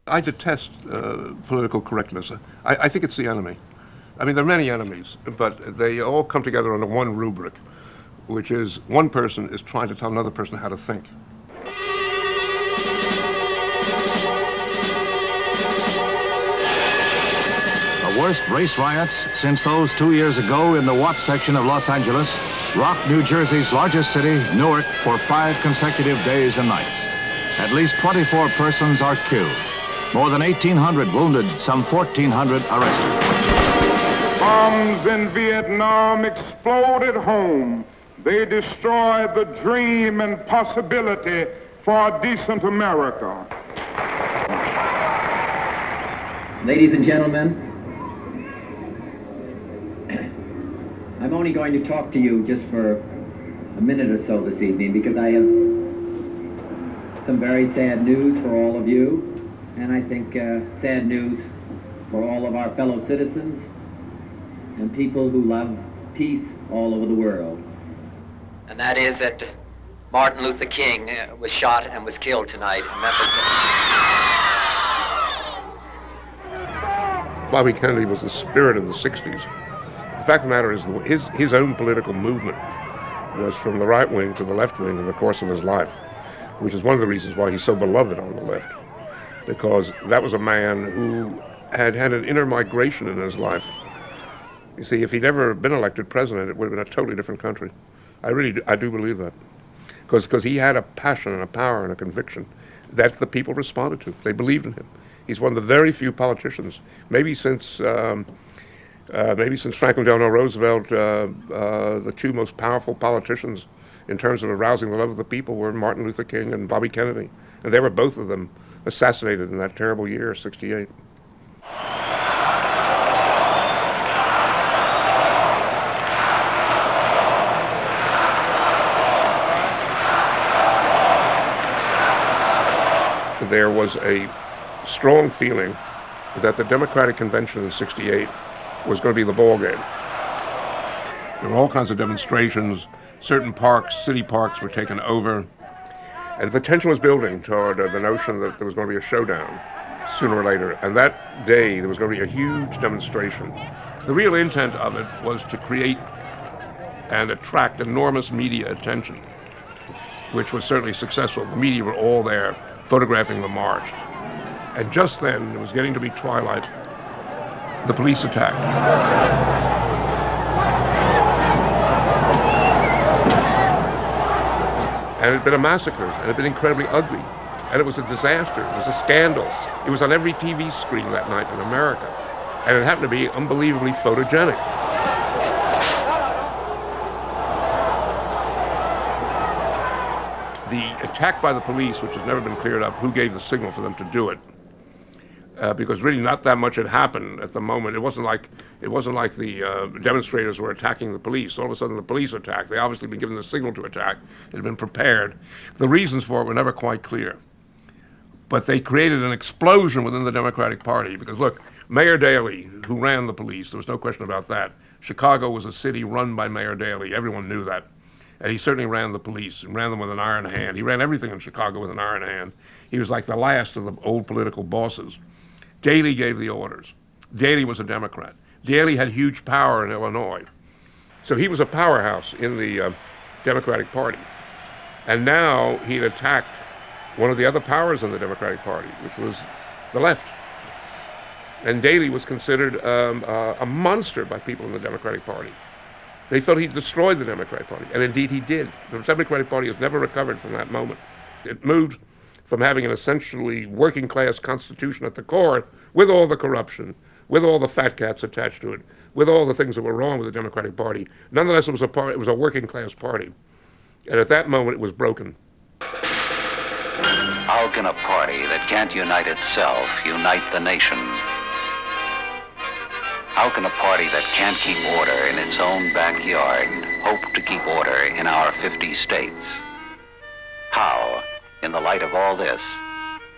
I detest political correctness. I think it's the enemy. I mean, there are many enemies, but they all come together under one rubric, which is one person is trying to tell another person how to think. The worst race riots since those 2 years ago in the Watts section of Los Angeles rocked New Jersey's largest city, Newark, for 5 consecutive days and nights. At least 24 persons are killed. More than 1,800 wounded, some 1,400 arrested. Bombs in Vietnam exploded home. They destroyed the dream and possibility for a decent America. Ladies and gentlemen, I'm only going to talk to you just for a minute or so this evening because I have some very sad news for all of you, and I think sad news for all of our fellow citizens and people who love peace all over the world. And that is that Martin Luther King was shot and was killed tonight in Memphis. Bobby Kennedy was the spirit of the 60s. The fact of the matter is his own political movement was from the right wing to the left wing in the course of his life, which is one of the reasons why he's so beloved on the left, because that was a man who had had an inner migration in his life. You see, if he'd ever been elected president, it would have been a totally different country. I do believe that, because he had a passion and a power and a conviction that the people responded to. They believed in him. He's one of the very few politicians, maybe since Franklin Delano Roosevelt, the two most powerful politicians in terms of arousing the love of the people were Martin Luther King and Bobby Kennedy. And they were both of them assassinated in that terrible year, '68. There was a strong feeling that the Democratic Convention in '68 was going to be the ball game. There were all kinds of demonstrations. Certain parks, city parks, were taken over. And the tension was building toward the notion that there was going to be a showdown sooner or later. And that day, there was going to be a huge demonstration. The real intent of it was to create and attract enormous media attention, which was certainly successful. The media were all there photographing the march. And just then, it was getting to be twilight, the police attacked. And it had been a massacre, and it had been incredibly ugly. And it was a disaster, it was a scandal. It was on every TV screen that night in America. And it happened to be unbelievably photogenic. The attack by the police, which has never been cleared up, who gave the signal for them to do it, because really not that much had happened at the moment. It wasn't like the demonstrators were attacking the police. All of a sudden the police attacked. They obviously had been given the signal to attack. It had been prepared. The reasons for it were never quite clear. But they created an explosion within the Democratic Party because, look, Mayor Daley, who ran the police, there was no question about that. Chicago was a city run by Mayor Daley. Everyone knew that. And he certainly ran the police and ran them with an iron hand. He ran everything in Chicago with an iron hand. He was like the last of the old political bosses. Daley gave the orders. Daley was a Democrat. Daley had huge power in Illinois. So he was a powerhouse in the Democratic Party. And now he'd attacked one of the other powers in the Democratic Party, which was the left. And Daley was considered a monster by people in the Democratic Party. They felt he destroyed the Democratic Party, and indeed he did. The Democratic Party has never recovered from that moment. It moved from having an essentially working-class constitution at the core, with all the corruption, with all the fat cats attached to it, with all the things that were wrong with the Democratic Party. Nonetheless, it was a working-class party. And at that moment, it was broken. How can a party that can't unite itself unite the nation? How can a party that can't keep order in its own backyard hope to keep order in our 50 states? How, in the light of all this,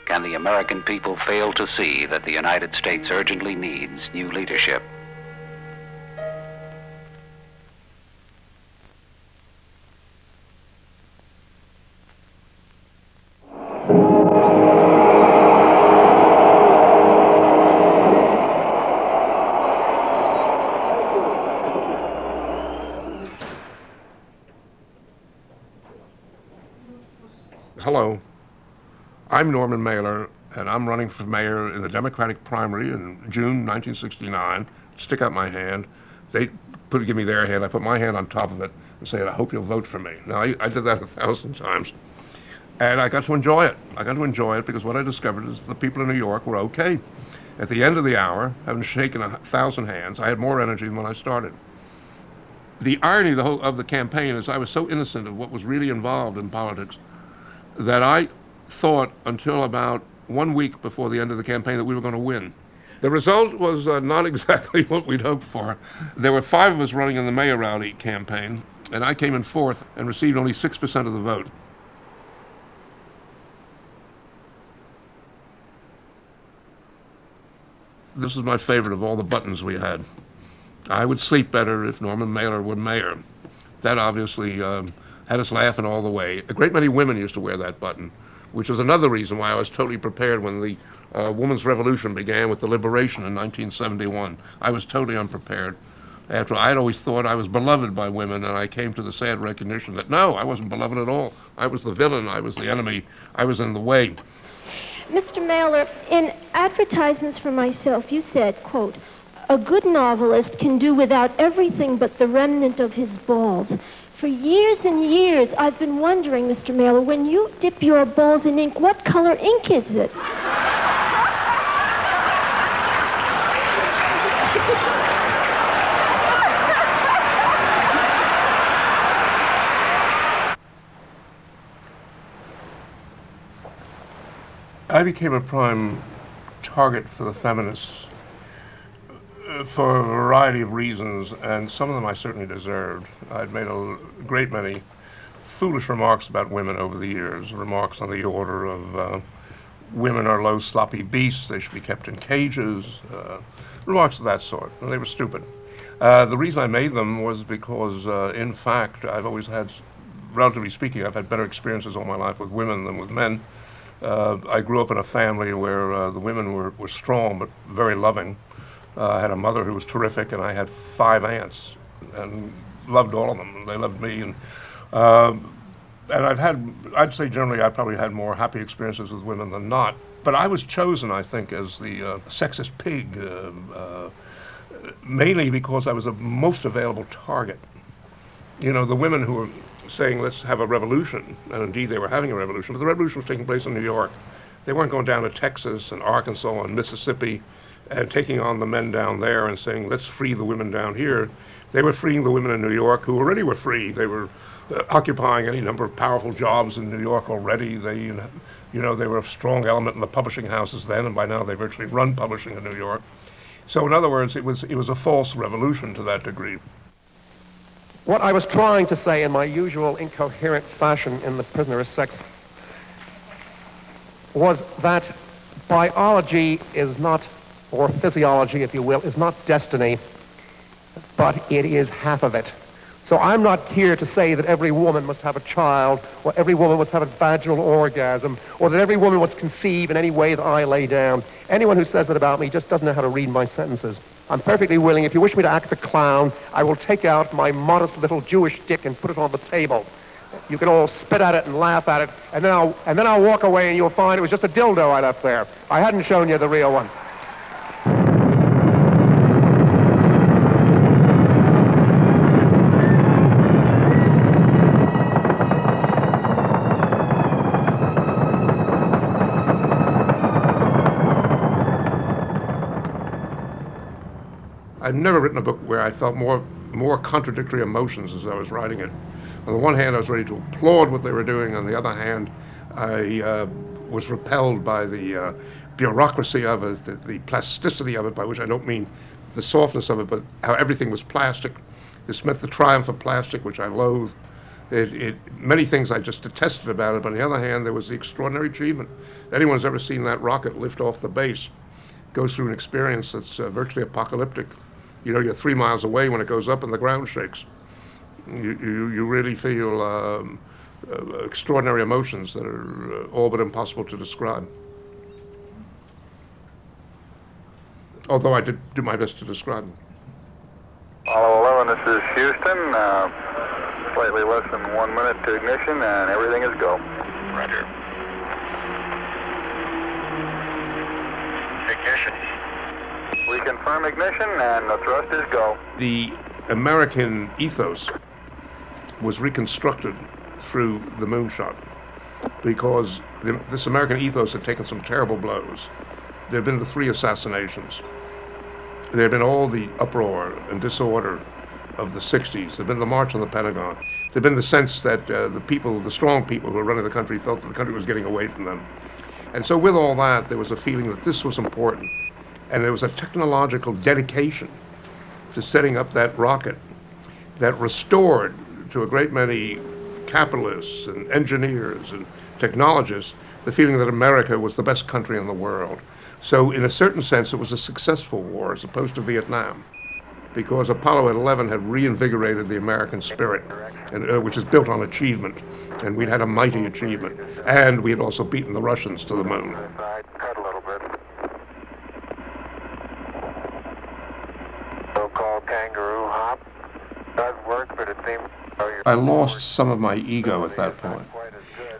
can the American people fail to see that the United States urgently needs new leadership? Hello, I'm Norman Mailer, and I'm running for mayor in the Democratic primary in June 1969. Stick out my hand. They give me their hand. I put my hand on top of it and say, I hope you'll vote for me. Now, I did that 1,000 times. And I got to enjoy it. I got to enjoy it because what I discovered is the people in New York were okay. At the end of the hour, having shaken 1,000 hands, I had more energy than when I started. The irony of the campaign is I was so innocent of what was really involved in politics that I thought until about 1 week before the end of the campaign that we were going to win. The result was not exactly what we'd hoped for. There were 5 of us running in the mayoralty campaign, and I came in 4th and received only 6% of the vote. This is my favorite of all the buttons we had. I would sleep better if Norman Mailer were mayor. That obviously had us laughing all the way. A great many women used to wear that button, which was another reason why I was totally prepared when the women's revolution began with the liberation in 1971. I was totally unprepared. After I'd always thought I was beloved by women, and I came to the sad recognition that no, I wasn't beloved at all. I was the villain, I was the enemy, I was in the way. Mr. Mailer, in advertisements for myself, you said, quote, "A good novelist can do without everything but the remnant of his balls." For years and years, I've been wondering, Mr. Mailer, when you dip your balls in ink, what color ink is it? I became a prime target for the feminists for a variety of reasons, and some of them I certainly deserved. I'd made a great many foolish remarks about women over the years, remarks on the order of women are low, sloppy beasts, they should be kept in cages, remarks of that sort, and they were stupid. The reason I made them was because, in fact, I've always had, relatively speaking, I've had better experiences all my life with women than with men. I grew up in a family where the women were strong but very loving. I had a mother who was terrific, and I had 5 aunts, and loved all of them, and they loved me. And I'd say generally I probably had more happy experiences with women than not. But I was chosen, I think, as the sexist pig, mainly because I was the most available target. You know, the women who were saying, let's have a revolution, and indeed they were having a revolution, but the revolution was taking place in New York. They weren't going down to Texas and Arkansas and Mississippi and taking on the men down there and saying, let's free the women down here. They were freeing the women in New York who already were free. They were occupying any number of powerful jobs in New York already. They, they were a strong element in the publishing houses then, and by now they virtually run publishing in New York. So in other words, it was a false revolution to that degree. What I was trying to say in my usual incoherent fashion in The Prisoner of Sex was that biology is not, or physiology, if you will, is not destiny, but it is half of it. So I'm not here to say that every woman must have a child, or every woman must have a vaginal orgasm, or that every woman must conceive in any way that I lay down. Anyone who says that about me just doesn't know how to read my sentences. I'm perfectly willing, if you wish me to act the clown, I will take out my modest little Jewish dick and put it on the table. You can all spit at it and laugh at it, and then I'll walk away and you'll find it was just a dildo I left there. I hadn't shown you the real one. I've never written a book where I felt more contradictory emotions as I was writing it. On the one hand, I was ready to applaud what they were doing. On the other hand, I was repelled by the bureaucracy of it, the plasticity of it, by which I don't mean the softness of it, but how everything was plastic. This meant the triumph of plastic, which I loathe. Many things I just detested about it, but on the other hand, there was the extraordinary achievement. Anyone who's ever seen that rocket lift off the base goes through an experience that's virtually apocalyptic. You know, you're 3 miles away when it goes up and the ground shakes. You really feel extraordinary emotions that are all but impossible to describe. Although I did do my best to describe them. Apollo 11, this is Houston. Slightly less than 1 minute to ignition, and everything is go. Roger. Ignition. We confirm ignition and the thrust is go. The American ethos was reconstructed through the moonshot because this American ethos had taken some terrible blows. There had been the 3 assassinations. There had been all the uproar and disorder of the 60s. There had been the March on the Pentagon. There had been the sense that the strong people who were running the country felt that the country was getting away from them. And so with all that, there was a feeling that this was important. And there was a technological dedication to setting up that rocket that restored to a great many capitalists and engineers and technologists the feeling that America was the best country in the world. So in a certain sense, it was a successful war as opposed to Vietnam, because Apollo 11 had reinvigorated the American spirit, and, which is built on achievement. And we'd had a mighty achievement. And we had also beaten the Russians to the moon. Cut a little bit. So-called kangaroo hop does work, but it seems... I lost some of my ego at that point.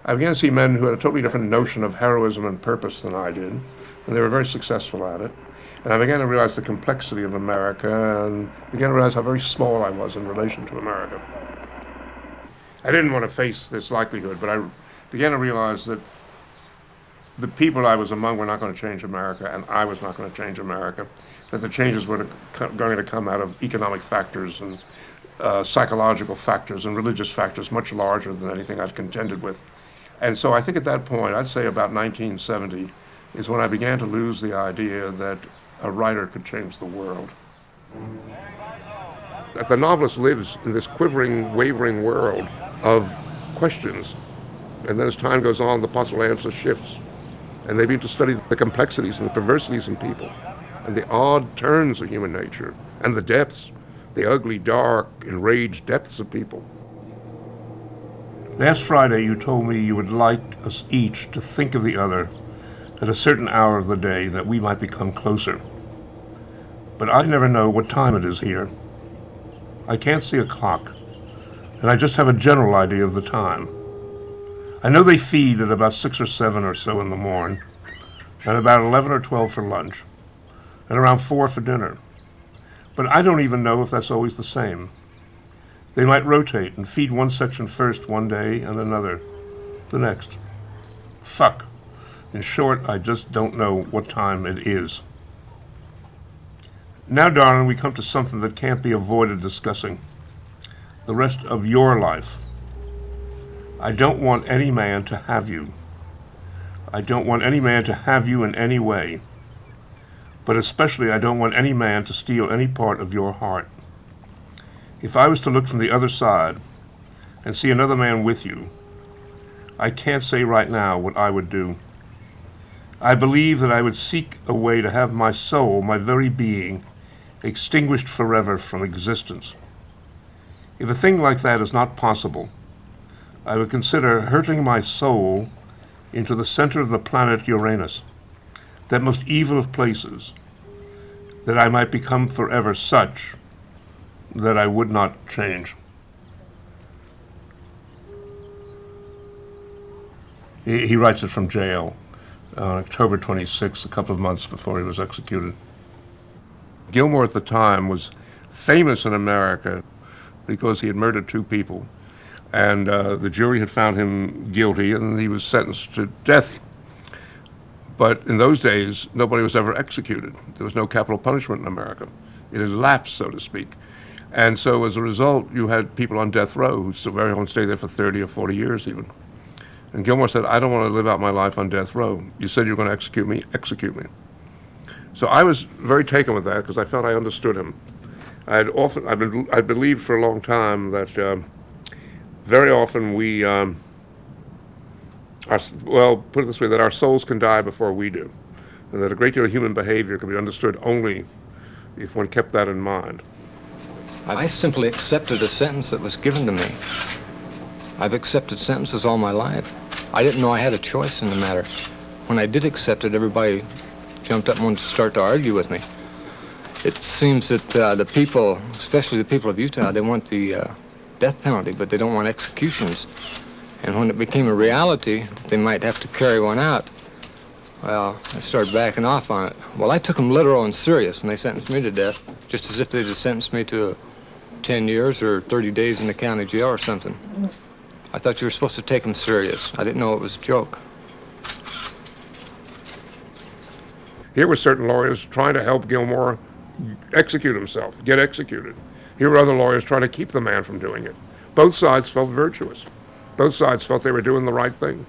I began to see men who had a totally different notion of heroism and purpose than I did, and they were very successful at it. And I began to realize the complexity of America, and began to realize how very small I was in relation to America. I didn't want to face this likelihood, but I began to realize that the people I was among were not going to change America, and I was not going to change America, that the changes were going to come out of economic factors and psychological factors and religious factors much larger than anything I'd contended with. And so I think at that point, I'd say about 1970, is when I began to lose the idea that a writer could change the world. That the novelist lives in this quivering, wavering world of questions, and then as time goes on, the possible answer shifts, and they begin to study the complexities and the perversities in people, and the odd turns of human nature, and the depths, the ugly, dark, enraged depths of people. Last Friday, you told me you would like us each to think of the other at a certain hour of the day that we might become closer. But I never know what time it is here. I can't see a clock, and I just have a general idea of the time. I know they feed at about 6 or 7 or so in the morning, and about 11 or 12 for lunch, and around 4 for dinner. But I don't even know if that's always the same. They might rotate and feed one section first one day and another the next. Fuck. In short, I just don't know what time it is. Now, darling, we come to something that can't be avoided discussing. The rest of your life. I don't want any man to have you. I don't want any man to have you in any way. But especially I don't want any man to steal any part of your heart. If I was to look from the other side and see another man with you, I can't say right now what I would do. I believe that I would seek a way to have my soul, my very being, extinguished forever from existence. If a thing like that is not possible, I would consider hurtling my soul into the center of the planet Uranus, that most evil of places, that I might become forever such that I would not change. He writes it from jail on October 26th, a couple of months before he was executed. Gilmore at the time was famous in America because he had murdered 2 people, and the jury had found him guilty and he was sentenced to death. But in those days, nobody was ever executed. There was no capital punishment in America. It had lapsed, so to speak. And so as a result, you had people on death row who still very often stay there for 30 or 40 years even. And Gilmore said, I don't want to live out my life on death row. You said you were going to execute me, execute me. So I was very taken with that because I felt I understood him. I believed for a long time that very often we, put it this way, that our souls can die before we do, and that a great deal of human behavior can be understood only if one kept that in mind. I simply accepted a sentence that was given to me. I've accepted sentences all my life. I didn't know I had a choice in the matter. When I did accept it, everybody jumped up and wanted to start to argue with me. It seems that the people, especially the people of Utah, they want the death penalty, but they don't want executions. And when it became a reality that they might have to carry one out, well, I started backing off on it. Well, I took them literal and serious when they sentenced me to death, just as if they'd have sentenced me to 10 years or 30 days in the county jail or something. I thought you were supposed to take them serious. I didn't know it was a joke. Here were certain lawyers trying to help Gilmore execute himself, get executed. Here were other lawyers trying to keep the man from doing it. Both sides felt virtuous. Both sides felt they were doing the right thing.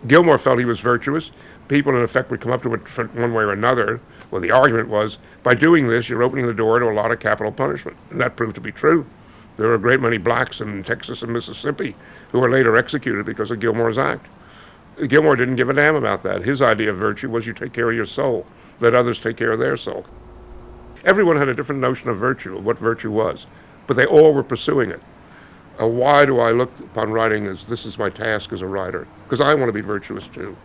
Gilmore felt he was virtuous. People, in effect, would come up to it one way or another. Well, the argument was, by doing this, you're opening the door to a lot of capital punishment. And that proved to be true. There were a great many blacks in Texas and Mississippi who were later executed because of Gilmore's act. Gilmore didn't give a damn about that. His idea of virtue was you take care of your soul, let others take care of their soul. Everyone had a different notion of virtue, of what virtue was, but they all were pursuing it. Why do I look upon writing as this is my task as a writer? Because I want to be virtuous too.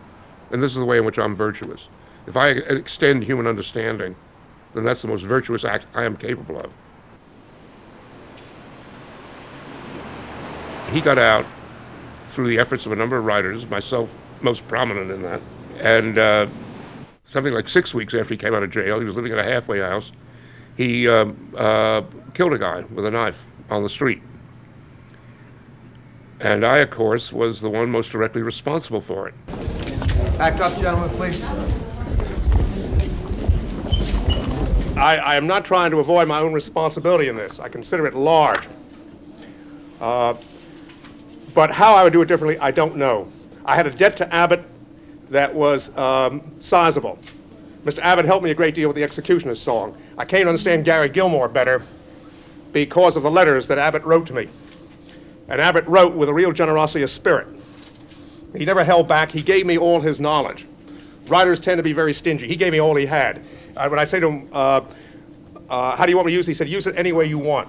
And this is the way in which I'm virtuous. If I extend human understanding, then that's the most virtuous act I am capable of. He got out through the efforts of a number of writers, myself most prominent in that. And something like 6 weeks after he came out of jail, he was living in a halfway house, he killed a guy with a knife on the street. And I, of course, was the one most directly responsible for it. Back up, gentlemen, please. I am not trying to avoid my own responsibility in this. I consider it large. But how I would do it differently, I don't know. I had a debt to Abbott that was sizable. Mr. Abbott helped me a great deal with the Executioner's song. I came to understand Gary Gilmore better because of the letters that Abbott wrote to me. And Abbott wrote with a real generosity of spirit. He never held back. He gave me all his knowledge. Writers tend to be very stingy. He gave me all he had. When I say to him, how do you want me to use it? He said, use it any way you want.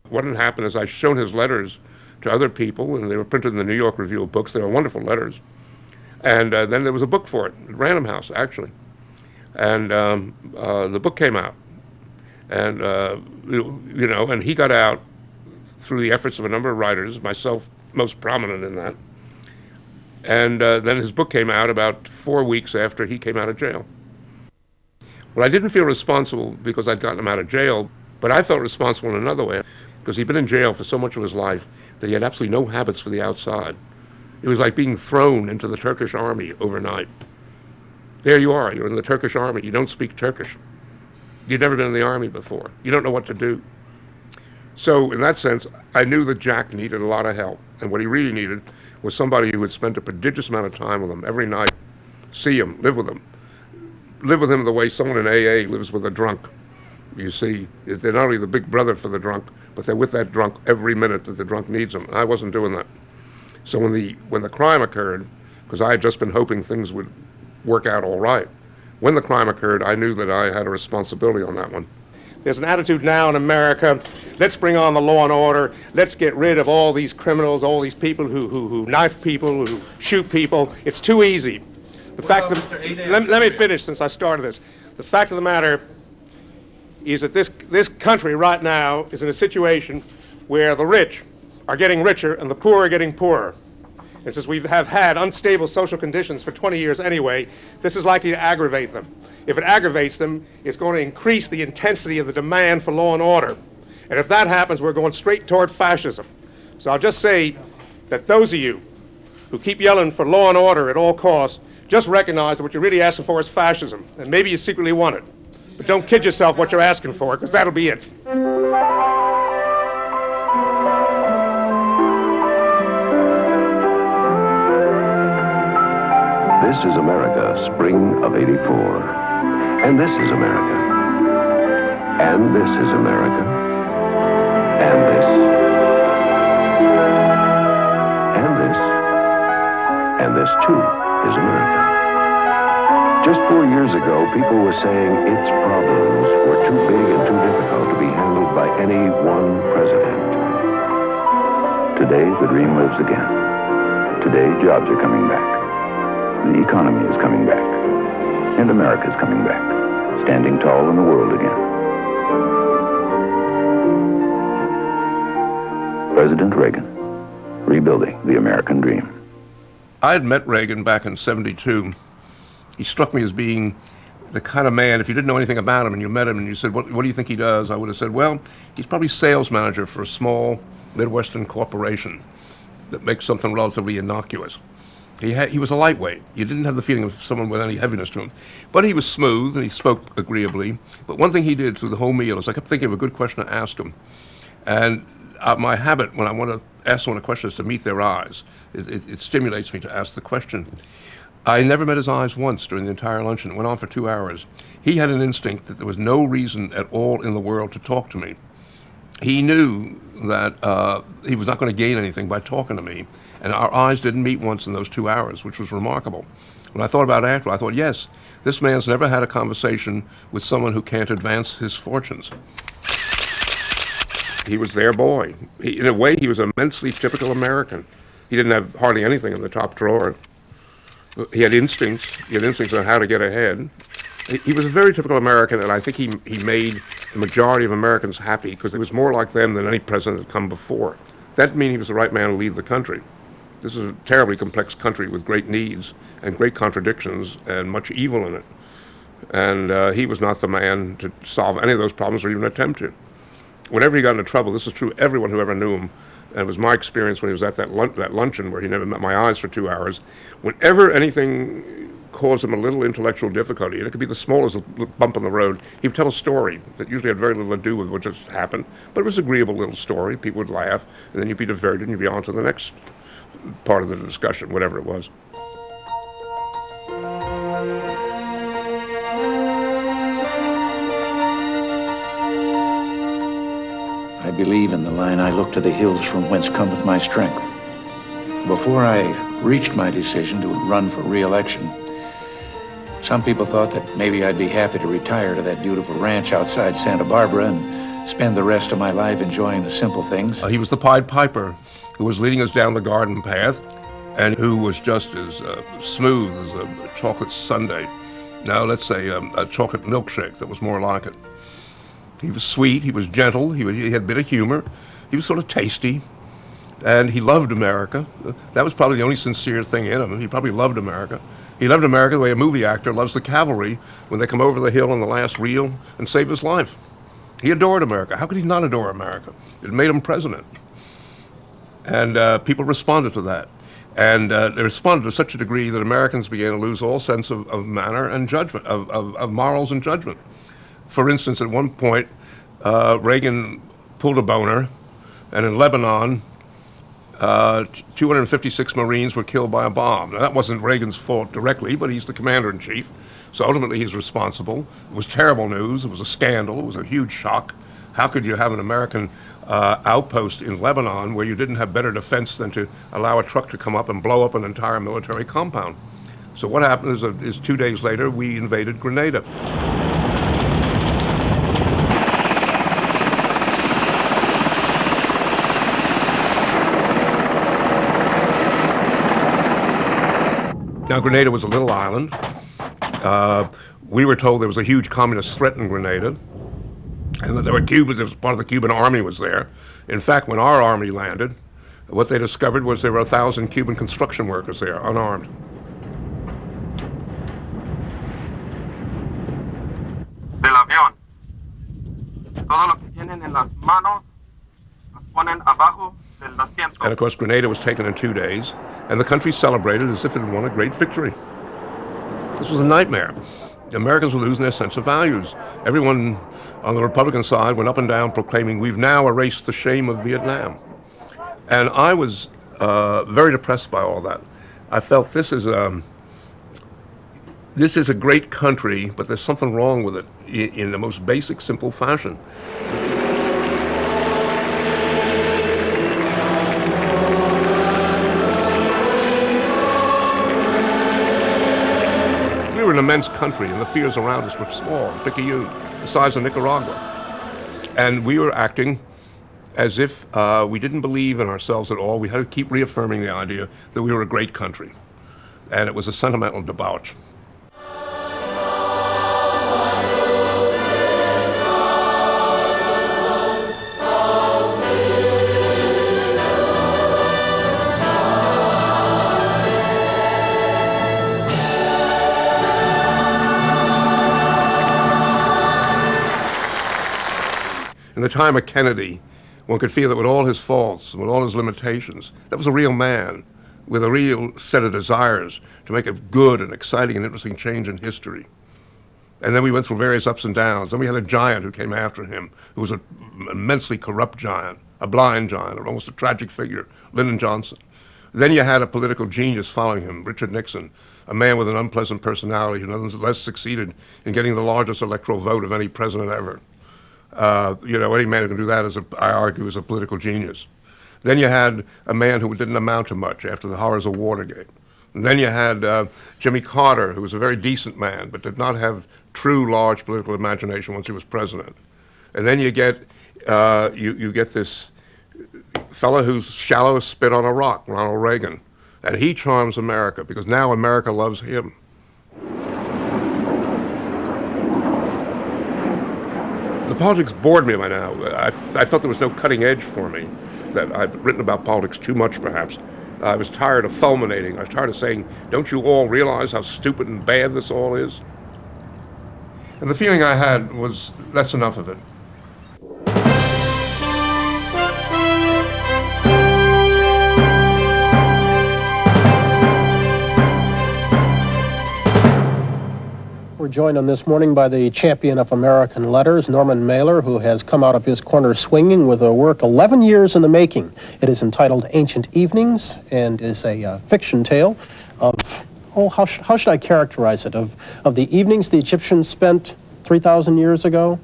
What had happened is I'd shown his letters to other people, and they were printed in the New York Review of Books. They were wonderful letters. And then there was a book for it, at Random House, actually. And the book came out. And, you know, and he got out through the efforts of a number of writers, myself most prominent in that. And then his book came out about 4 weeks after he came out of jail. Well, I didn't feel responsible because I'd gotten him out of jail, but I felt responsible in another way, because he'd been in jail for so much of his life that he had absolutely no habits for the outside. It was like being thrown into the Turkish army overnight. There you are, you're in the Turkish army, you don't speak Turkish. You'd never been in the army before. You don't know what to do. So in that sense, I knew that Jack needed a lot of help, and what he really needed was somebody who would spend a prodigious amount of time with him every night, see him, live with him the way someone in AA lives with a drunk. You see, they're not only the big brother for the drunk, but they're with that drunk every minute that the drunk needs them. I wasn't doing that. So when the crime occurred, because I had just been hoping things would work out all right, when the crime occurred, I knew that I had a responsibility on that one. There's an attitude now in America, let's bring on the law and order, let's get rid of all these criminals, all these people who knife people, who shoot people. It's too easy. The fact that, let me finish since I started this. The fact of the matter is that this country right now is in a situation where the rich are getting richer and the poor are getting poorer. And since we have had unstable social conditions for 20 years anyway, this is likely to aggravate them. If it aggravates them, it's going to increase the intensity of the demand for law and order. And if that happens, we're going straight toward fascism. So I'll just say that those of you who keep yelling for law and order at all costs, just recognize that what you're really asking for is fascism. And maybe you secretly want it. But don't kid yourself what you're asking for, because that'll be it. This is America, spring of '84. And this is America. And this is America. And this. And this. And this, too, is America. Just 4 years ago, people were saying its problems were too big and too difficult to be handled by any one president. Today, the dream lives again. Today, jobs are coming back. The economy is coming back. And America's coming back, standing tall in the world again. President Reagan, rebuilding the American dream. I had met Reagan back in '72. He struck me as being the kind of man, if you didn't know anything about him and you met him and you said, what do you think he does? I would have said, well, he's probably sales manager for a small Midwestern corporation that makes something relatively innocuous. He was a lightweight. You didn't have the feeling of someone with any heaviness to him. But he was smooth and he spoke agreeably. But one thing he did through the whole meal is I kept thinking of a good question to ask him. And my habit when I want to ask someone a question is to meet their eyes. It stimulates me to ask the question. I never met his eyes once during the entire luncheon. It went on for 2 hours. He had an instinct that there was no reason at all in the world to talk to me. He knew that he was not going to gain anything by talking to me, and our eyes didn't meet once in those 2 hours, which was remarkable. When I thought about it after, I thought, yes, this man's never had a conversation with someone who can't advance his fortunes. He was their boy. In a way, he was immensely typical American. He didn't have hardly anything in the top drawer. He had instincts. He had instincts on how to get ahead. He was a very typical American, and I think he made the majority of Americans happy because he was more like them than any president had come before. That didn't mean he was the right man to lead the country. This is a terribly complex country with great needs and great contradictions and much evil in it. And he was not the man to solve any of those problems or even attempt to. Whenever he got into trouble, this is true of everyone who ever knew him, and it was my experience when he was at that luncheon where he never met my eyes for 2 hours. Whenever anything caused him a little intellectual difficulty, and it could be the smallest bump on the road, he would tell a story that usually had very little to do with what just happened, but it was an agreeable little story. People would laugh, and then you'd be diverted and you'd be on to the next part of the discussion, whatever it was. I believe in the line, I look to the hills from whence cometh my strength. Before I reached my decision to run for re-election, some people thought that maybe I'd be happy to retire to that beautiful ranch outside Santa Barbara and spend the rest of my life enjoying the simple things. He was the Pied Piper who was leading us down the garden path and who was just as smooth as a chocolate sundae. Now, let's say a chocolate milkshake that was more like it. He was sweet, he was gentle, he had a bit of humor, he was sort of tasty, and he loved America. That was probably the only sincere thing in him. He probably loved America. He loved America the way a movie actor loves the cavalry when they come over the hill on the last reel and save his life. He adored America. How could he not adore America? It made him president. And people responded to that. And they responded to such a degree that Americans began to lose all sense of manner and judgment, of morals and judgment. For instance, at one point, Reagan pulled a boner, and in Lebanon, 256 Marines were killed by a bomb. Now, that wasn't Reagan's fault directly, but he's the commander-in-chief, so ultimately he's responsible. It was terrible news. It was a scandal. It was a huge shock. How could you have an American outpost in Lebanon where you didn't have better defense than to allow a truck to come up and blow up an entire military compound? So what happened is 2 days later, we invaded Grenada. Now, Grenada was a little island. We were told there was a huge communist threat in Grenada, and that there were Cubans, part of the Cuban army was there. In fact, when our army landed, what they discovered was there were 1,000 Cuban construction workers there, unarmed. Del avión. Todo lo que tienen en las manos, las ponen abajo del asiento. And of course, Grenada was taken in 2 days, and the country celebrated as if it had won a great victory. This was a nightmare. The Americans were losing their sense of values. Everyone on the Republican side went up and down proclaiming, we've now erased the shame of Vietnam. And I was very depressed by all that. I felt this is a great country, but there's something wrong with it in the most basic, simple fashion. We were an immense country, and the fears around us were small, picayune, the size of Nicaragua. And we were acting as if we didn't believe in ourselves at all. We had to keep reaffirming the idea that we were a great country. And it was a sentimental debauch. In the time of Kennedy, one could feel that with all his faults and with all his limitations, that was a real man with a real set of desires to make a good and exciting and interesting change in history. And then we went through various ups and downs. Then we had a giant who came after him, who was an immensely corrupt giant, a blind giant, almost a tragic figure, Lyndon Johnson. Then you had a political genius following him, Richard Nixon, a man with an unpleasant personality who nonetheless succeeded in getting the largest electoral vote of any president ever. Any man who can do that, I argue, is a political genius. Then you had a man who didn't amount to much after the horrors of Watergate. And then you had Jimmy Carter, who was a very decent man, but did not have true large political imagination once he was president. And then you get you get this fellow who's shallow as spit on a rock, Ronald Reagan, and he charms America because now America loves him. The politics bored me by now. I felt there was no cutting edge for me, that I'd written about politics too much, perhaps. I was tired of fulminating. I was tired of saying, don't you all realize how stupid and bad this all is? And the feeling I had was, that's enough of it. We're joined on this morning by the champion of American letters, Norman Mailer, who has come out of his corner swinging with a work 11 years in the making. It is entitled Ancient Evenings and is a fiction tale of, how should I characterize it, of the evenings the Egyptians spent 3,000 years ago?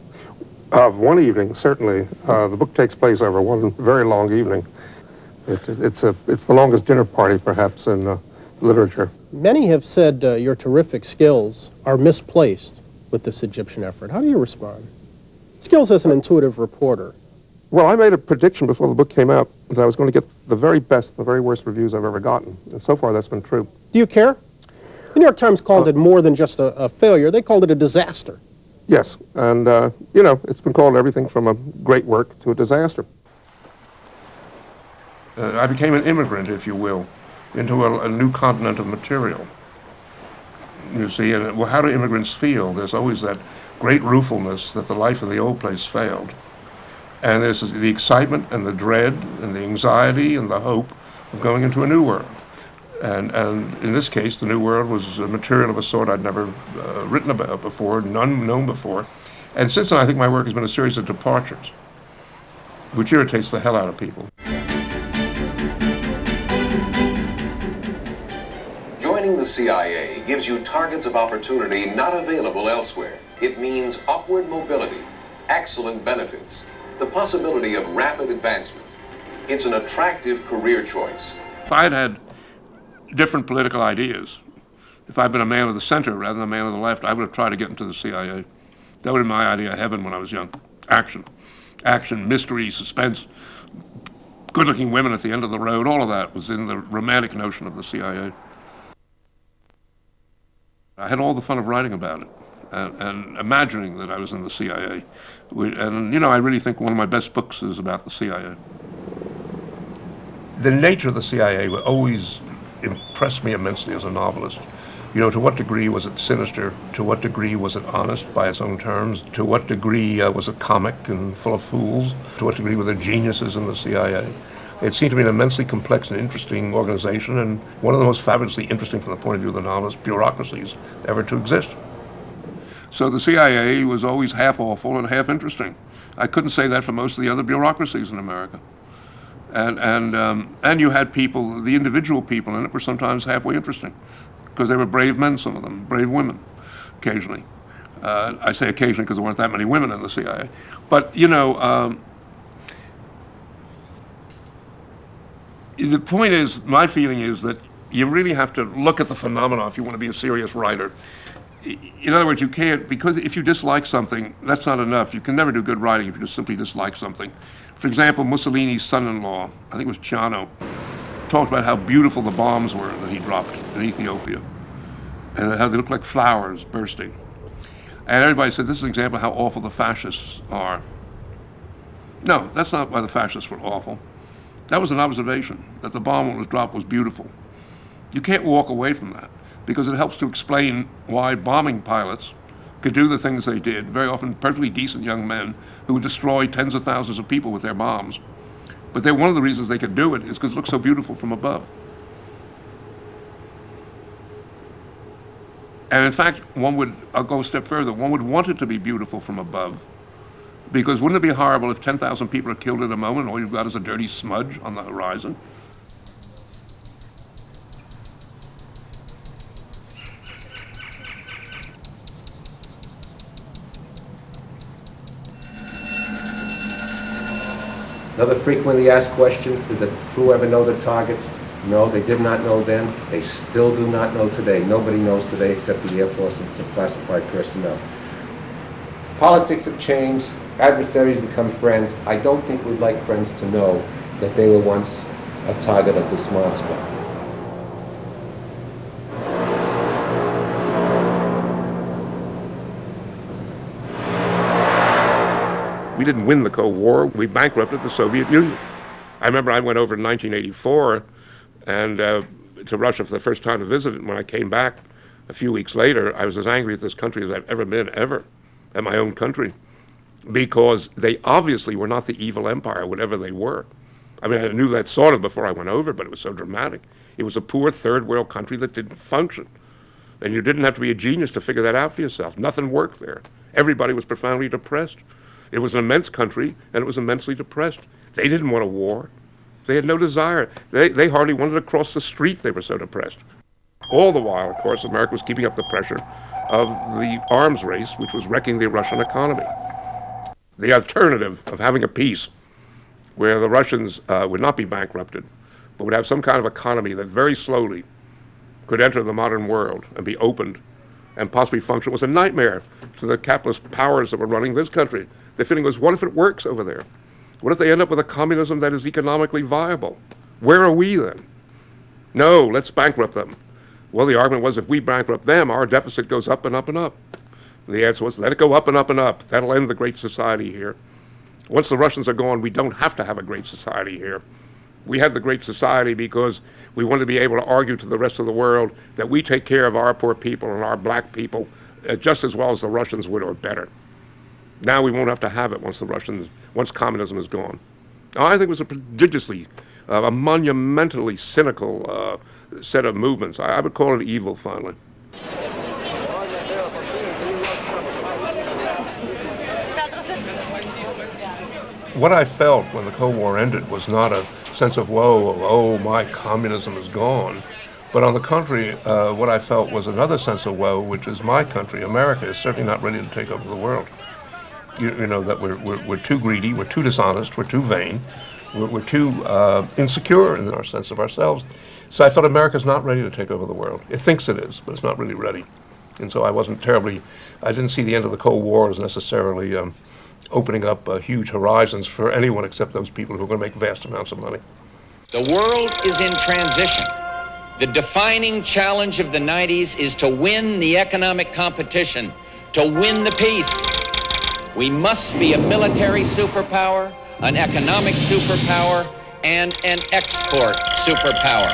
Of one evening, certainly. The book takes place over one very long evening. It's the longest dinner party, perhaps, in literature. Many have said your terrific skills are misplaced with this Egyptian effort. How do you respond? Skills as an intuitive reporter. Well, I made a prediction before the book came out that I was going to get the very best, the very worst reviews I've ever gotten. And so far, that's been true. Do you care? The New York Times called it more than just a failure. They called it a disaster. Yes, and, it's been called everything from a great work to a disaster. I became an immigrant, if you will, into a new continent of material. You see, and how do immigrants feel? There's always that great ruefulness that the life in the old place failed. And there's the excitement and the dread and the anxiety and the hope of going into a new world. And in this case, the new world was material of a sort I'd never written about before, none known before. And since then, I think my work has been a series of departures, which irritates the hell out of people. Joining the CIA gives you targets of opportunity not available elsewhere. It means upward mobility, excellent benefits, the possibility of rapid advancement. It's an attractive career choice. If I had different political ideas, if I'd been a man of the center rather than a man of the left, I would have tried to get into the CIA. That would have been my idea of heaven when I was young. Action, mystery, suspense, good-looking women at the end of the road, all of that was in the romantic notion of the CIA. I had all the fun of writing about it and imagining that I was in the CIA. And, I really think one of my best books is about the CIA. The nature of the CIA would always impress me immensely as a novelist. To what degree was it sinister? To what degree was it honest by its own terms? To what degree was it comic and full of fools? To what degree were there geniuses in the CIA? It seemed to be an immensely complex and interesting organization, and one of the most fabulously interesting from the point of view of the novelist bureaucracies ever to exist. So the CIA was always half awful and half interesting. I couldn't say that for most of the other bureaucracies in America. And you had people, the individual people in it were sometimes halfway interesting, because they were brave men, some of them, brave women, occasionally. I say occasionally because there weren't that many women in the CIA. But, the point is, my feeling is that you really have to look at the phenomena if you want to be a serious writer. In other words, you can't, because if you dislike something, that's not enough. You can never do good writing if you just simply dislike something. For example, Mussolini's son-in-law, I think it was Ciano, talked about how beautiful the bombs were that he dropped in Ethiopia, and how they looked like flowers bursting. And everybody said, this is an example of how awful the fascists are. No, that's not why the fascists were awful. That was an observation, that the bomb when it was dropped was beautiful. You can't walk away from that, because it helps to explain why bombing pilots could do the things they did, very often perfectly decent young men who would destroy tens of thousands of people with their bombs. But one of the reasons they could do it is because it looked so beautiful from above. And in fact, I'll go a step further, one would want it to be beautiful from above. Because wouldn't it be horrible if 10,000 people are killed in a moment and all you've got is a dirty smudge on the horizon? Another frequently asked question, did the crew ever know the targets? No, they did not know then. They still do not know today. Nobody knows today except the Air Force and some classified personnel. Politics have changed. Adversaries become friends. I don't think we'd like friends to know that they were once a target of this monster. We didn't win the Cold War. We bankrupted the Soviet Union. I remember I went over in 1984 and to Russia for the first time to visit it. When I came back a few weeks later, I was as angry at this country as I've ever been, at my own country, because they obviously were not the evil empire, whatever they were. I mean, I knew that sort of before I went over, but it was so dramatic. It was a poor third world country that didn't function. And you didn't have to be a genius to figure that out for yourself. Nothing worked there. Everybody was profoundly depressed. It was an immense country, and it was immensely depressed. They didn't want a war. They had no desire. They hardly wanted to cross the street. They were so depressed. All the while, of course, America was keeping up the pressure of the arms race, which was wrecking the Russian economy. The alternative of having a peace where the Russians would not be bankrupted, but would have some kind of economy that very slowly could enter the modern world and be opened and possibly function, was a nightmare to the capitalist powers that were running this country. The feeling was, what if it works over there? What if they end up with a communism that is economically viable? Where are we then? No, let's bankrupt them. Well, the argument was, if we bankrupt them, our deficit goes up and up and up. And the answer was, let it go up and up and up. That'll end the great society here. Once the Russians are gone, we don't have to have a great society here. We had the great society because we wanted to be able to argue to the rest of the world that we take care of our poor people and our black people just as well as the Russians would, or better. Now we won't have to have it once communism is gone. Now, I think it was a prodigiously, a monumentally cynical set of movements. I would call it evil, finally. What I felt when the Cold War ended was not a sense of woe, of, oh, my communism is gone. But on the contrary, what I felt was another sense of woe, which is my country, America, is certainly not ready to take over the world. You know, that we're too greedy, we're too dishonest, we're too vain, we're too insecure in our sense of ourselves. So I felt America's not ready to take over the world. It thinks it is, but it's not really ready. And so I didn't see the end of the Cold War as necessarily opening up huge horizons for anyone except those people who are going to make vast amounts of money. The world is in transition. The defining challenge of the 90s is to win the economic competition, to win the peace. We must be a military superpower, an economic superpower, and an export superpower.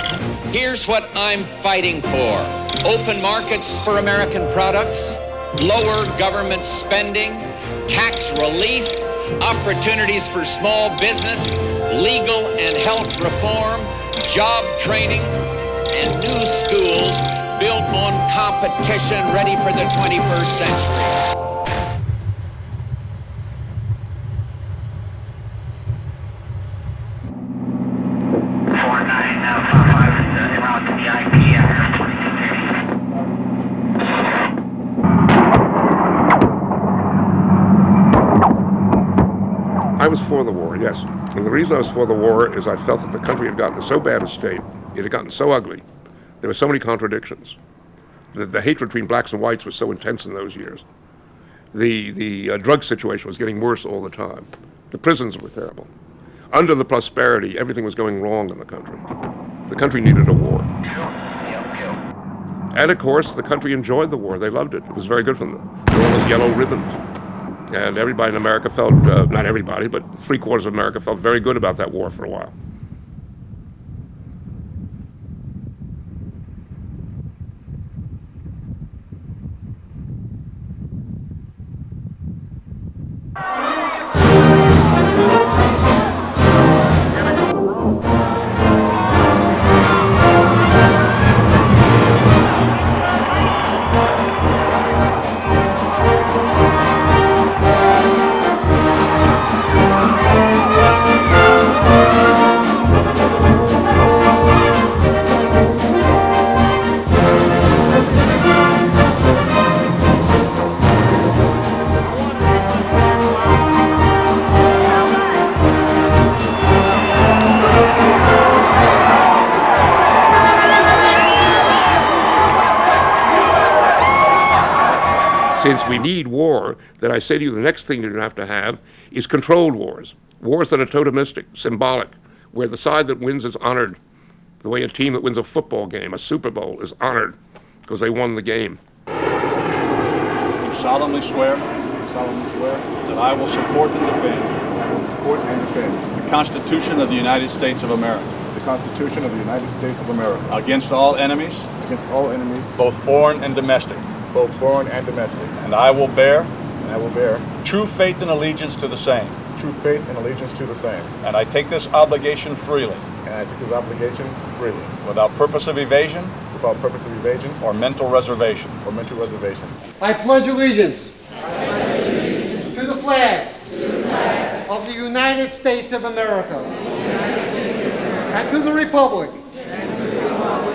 Here's what I'm fighting for. Open markets for American products, lower government spending, tax relief, opportunities for small business, legal and health reform, job training, and new schools built on competition ready for the 21st century. I was for the war, yes. And the reason I was for the war is I felt that the country had gotten to so bad a state, it had gotten so ugly, there were so many contradictions. The hatred between blacks and whites was so intense in those years. The drug situation was getting worse all the time. The prisons were terrible. Under the prosperity, everything was going wrong in the country. The country needed a war. And of course, the country enjoyed the war. They loved it. It was very good for them. There were all those yellow ribbons. And everybody in America felt, not everybody, but 3/4 of America felt very good about that war for a while. Since we need war, then I say to you, the next thing you're going to have is controlled wars. Wars that are totemistic, symbolic, where the side that wins is honored. The way a team that wins a football game, a Super Bowl, is honored because they won the game. Do solemnly swear that I will support and defend the Constitution of the United States of America. The Constitution of the United States of America. Against all enemies. Against all enemies. Both foreign and domestic. Both foreign and domestic. And I will bear. And I will bear. True faith and allegiance to the same. True faith and allegiance to the same. And I take this obligation freely. And I take this obligation freely. Without purpose of evasion. Without purpose of evasion. Or mental reservation. Or mental reservation. I pledge allegiance. To the flag. Of the United States of America. And to the republic.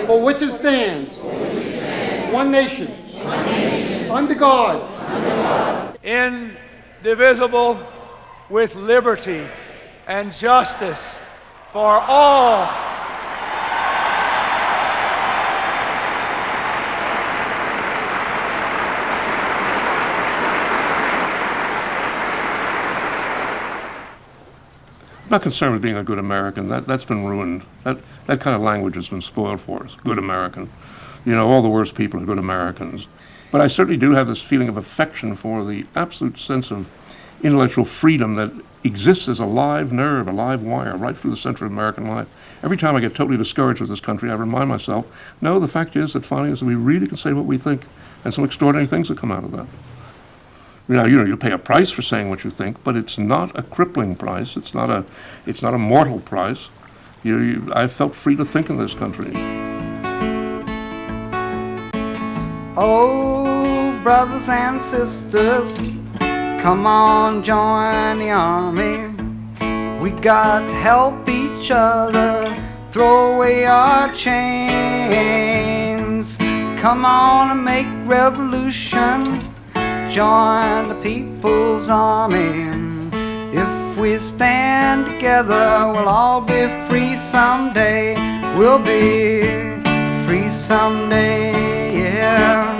For which it stands. One nation. Under God. Indivisible, with liberty and justice for all. I'm not concerned with being a good American. That's been ruined. That kind of language has been spoiled for us. Good American. You know, all the worst people are good Americans. But I certainly do have this feeling of affection for the absolute sense of intellectual freedom that exists as a live nerve, a live wire, right through the center of American life. Every time I get totally discouraged with this country, I remind myself, no, the fact is that finally is that we really can say what we think, and some extraordinary things that come out of that. Now, you pay a price for saying what you think, but it's not a crippling price. It's not a mortal price. I've felt free to think in this country. Oh, brothers and sisters, come on, join the army. We got to help each other, throw away our chains. Come on and make revolution. Join the people's army. If we stand together, we'll all be free someday. We'll be free someday, yeah.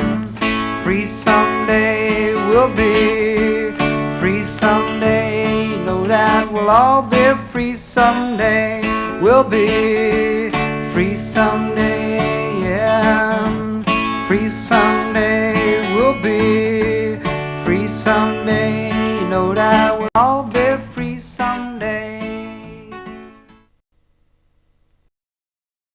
Free someday, we'll be free someday. You know that we'll all be free someday. We'll be free someday.